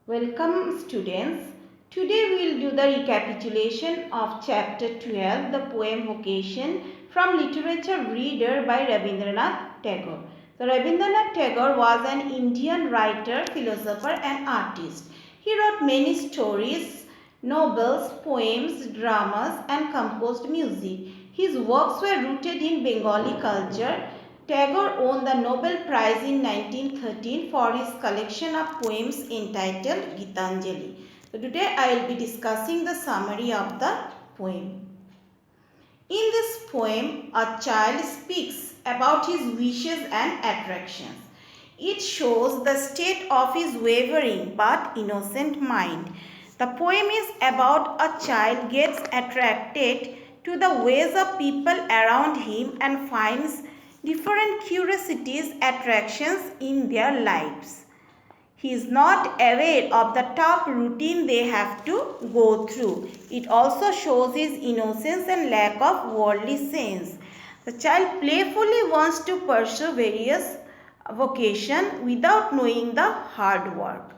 Welcome students. Today we will do the recapitulation of chapter 12, the poem Vocation from Literature Reader by Rabindranath Tagore. So Rabindranath Tagore was an Indian writer, philosopher and artist. He wrote many stories, novels, poems, dramas and composed music. His works were rooted in Bengali culture. Tagore won the Nobel Prize in 1913 for his collection of poems entitled Gitanjali. So today I will be discussing the summary of the poem. In this poem, a child speaks about his wishes and attractions. It shows the state of his wavering but innocent mind. The poem is about a child gets attracted to the ways of people around him and finds different curiosities, attractions in their lives. He is not aware of the tough routine they have to go through. It also shows his innocence and lack of worldly sense. The child playfully wants to pursue various vocation without knowing the hard work.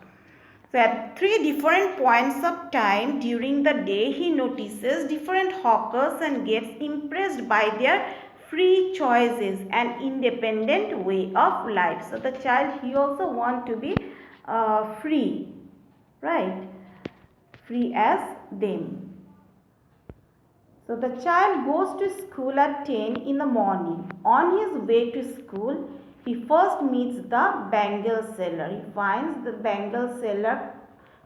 So at three different points of time during the day, he notices different hawkers and gets impressed by their free choices and independent way of life. So the child, he also want to be free, right? Free as them. So the child goes to school at 10 in the morning. On his way to school, he first meets the bangle seller. He finds the bangle seller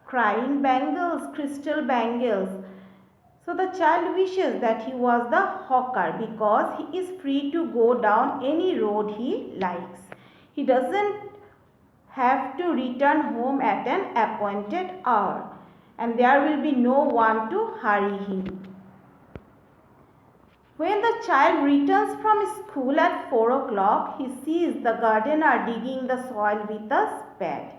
crying bangles, crystal bangles. So the child wishes that he was the hawker because he is free to go down any road he likes. He doesn't have to return home at an appointed hour, and there will be no one to hurry him. When the child returns from school at 4 o'clock, he sees the gardener digging the soil with a spade.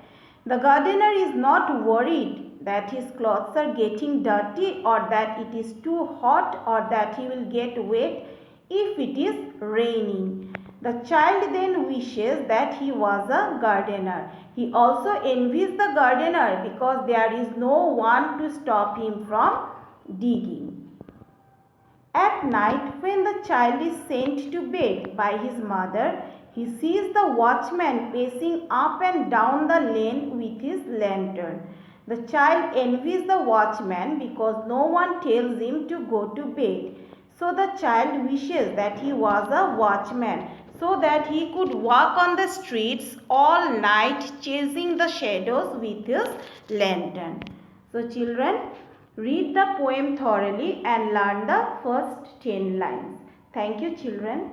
The gardener is not worried that his clothes are getting dirty or that it is too hot or that he will get wet if it is raining. The child then wishes that he was a gardener. He also envies the gardener because there is no one to stop him from digging. At night, when the child is sent to bed by his mother, he sees the watchman pacing up and down the lane with his lantern. The child envies the watchman because no one tells him to go to bed. So the child wishes that he was a watchman so that he could walk on the streets all night chasing the shadows with his lantern. So children, read the poem thoroughly and learn the first 10 lines. Thank you children.